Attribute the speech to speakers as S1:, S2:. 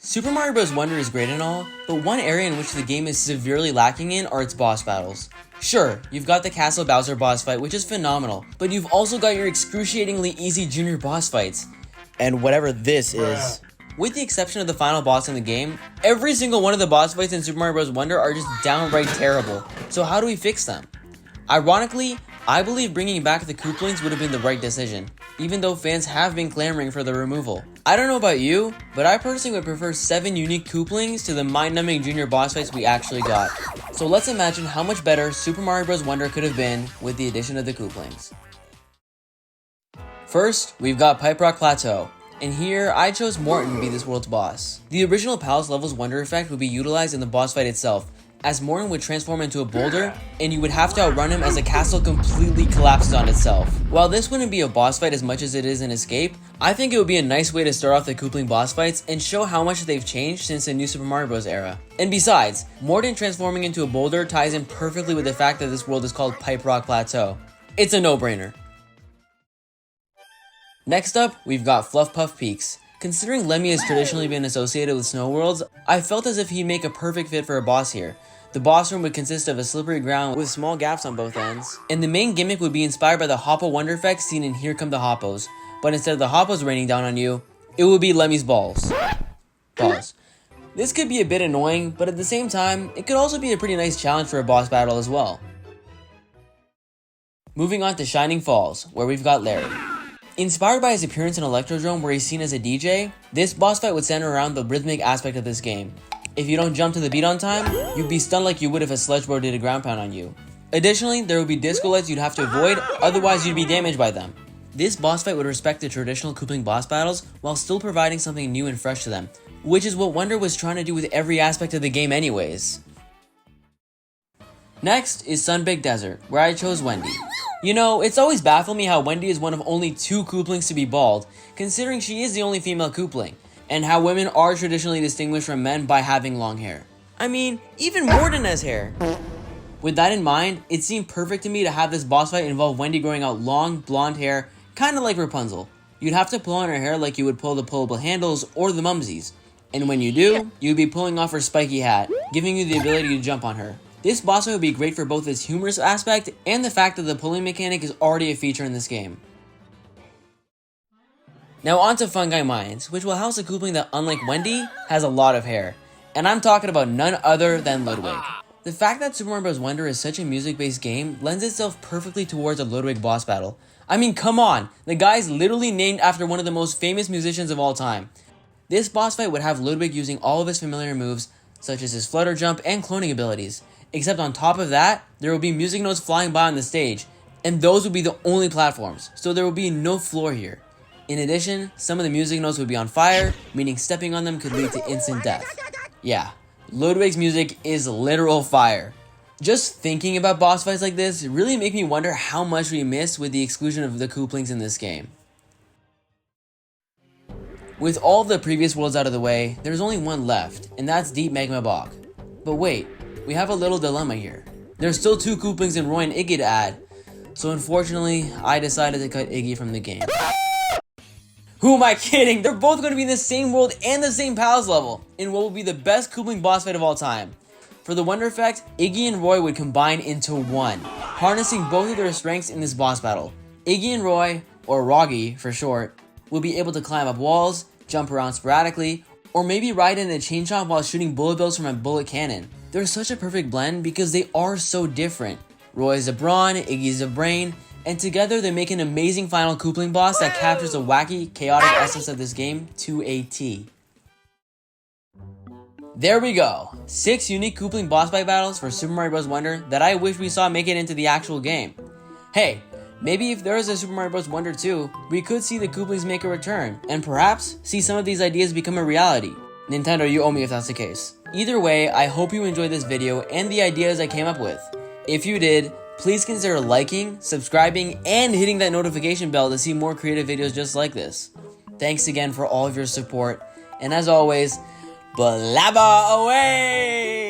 S1: Super Mario Bros. Wonder is great and all, but one area in which the game is severely lacking in are its boss battles. Sure, you've got the Castle Bowser boss fight, which is phenomenal, but you've also got your excruciatingly easy junior boss fights. And whatever this is. With the exception of the final boss in the game, every single one of the boss fights in Super Mario Bros. Wonder are just downright terrible. So how do we fix them? Ironically, I believe bringing back the Koopalings would have been the right decision, even though fans have been clamoring for the removal. I don't know about you, but I personally would prefer 7 unique Koopalings to the mind-numbing junior boss fights we actually got. So let's imagine how much better Super Mario Bros. Wonder could have been with the addition of the Koopalings. First, we've got Pipe Rock Plateau, and here I chose Morton to be this world's boss. The original Palace level's Wonder effect would be utilized in the boss fight itself, as Morton would transform into a boulder, and you would have to outrun him as the castle completely collapses on itself. While this wouldn't be a boss fight as much as it is an escape, I think it would be a nice way to start off the Koopaling boss fights and show how much they've changed since the new Super Mario Bros. Era. And besides, Morton transforming into a boulder ties in perfectly with the fact that this world is called Pipe Rock Plateau. It's a no-brainer. Next up, we've got Fluff-Puff Peaks. Considering Lemmy has traditionally been associated with snow worlds, I felt as if he'd make a perfect fit for a boss here. The boss room would consist of a slippery ground with small gaps on both ends, and the main gimmick would be inspired by the Hoppo Wonder effect seen in Here Come the Hoppos, but instead of the Hoppos raining down on you, it would be Lemmy's balls. Pause. This could be a bit annoying, but at the same time, it could also be a pretty nice challenge for a boss battle as well. Moving on to Shining Falls, where we've got Larry. Inspired by his appearance in Electrodrome where he's seen as a DJ, this boss fight would center around the rhythmic aspect of this game. If you don't jump to the beat on time, you'd be stunned like you would if a sledge bro did a ground pound on you. Additionally, there would be disco lights you'd have to avoid, otherwise you'd be damaged by them. This boss fight would respect the traditional Koopaling boss battles while still providing something new and fresh to them, which is what Wonder was trying to do with every aspect of the game anyways. Next is Sunbaked Desert, where I chose Wendy. You know, it's always baffled me how Wendy is one of only 2 Koopalings to be bald, considering she is the only female Koopaling, and how women are traditionally distinguished from men by having long hair. I mean, even Morton has hair. With that in mind, it seemed perfect to me to have this boss fight involve Wendy growing out long, blonde hair, kinda like Rapunzel. You'd have to pull on her hair like you would pull the pullable handles or the mumsies, and when you do, you'd be pulling off her spiky hat, giving you the ability to jump on her. This boss fight would be great for both its humorous aspect and the fact that the pulling mechanic is already a feature in this game. Now on to Fungi Mines, which will house a Koopaling that, unlike Wendy, has a lot of hair. And I'm talking about none other than Ludwig. The fact that Super Mario Bros. Wonder is such a music-based game lends itself perfectly towards a Ludwig boss battle. I mean, come on, the guy is literally named after one of the most famous musicians of all time. This boss fight would have Ludwig using all of his familiar moves, such as his flutter jump and cloning abilities. Except on top of that, there will be music notes flying by on the stage, and those would be the only platforms, so there will be no floor here. In addition, some of the music notes would be on fire, meaning stepping on them could lead to instant death. Yeah, Ludwig's music is literal fire. Just thinking about boss fights like this really make me wonder how much we miss with the exclusion of the Koopalings in this game. With all of the previous worlds out of the way, there's only one left, and that's Deep Magma Bog. But wait, we have a little dilemma here. There's still 2 Koopalings and Roy and Iggy to add, so unfortunately, I decided to cut Iggy from the game. Who am I kidding? They're both going to be in the same world and the same palace level, in what will be the best Koopaling boss fight of all time. For the Wonder effect, Iggy and Roy would combine into one, harnessing both of their strengths in this boss battle. Iggy and Roy, or Roggy for short, will be able to climb up walls, jump around sporadically, or maybe ride in a chain chomp while shooting bullet bills from a bullet cannon. They're such a perfect blend because they are so different. Roy's a brawn, Iggy's a brain, and together they make an amazing final Koopaling boss that captures the wacky, chaotic essence of this game to a T. There we go, 6 unique Koopaling boss fight battles for Super Mario Bros. Wonder that I wish we saw make it into the actual game. Hey, maybe if there is a Super Mario Bros. Wonder 2, we could see the Koopalings make a return, and perhaps see some of these ideas become a reality. Nintendo, you owe me if that's the case. Either way, I hope you enjoyed this video and the ideas I came up with. If you did, please consider liking, subscribing, and hitting that notification bell to see more creative videos just like this. Thanks again for all of your support, and as always, blabba away!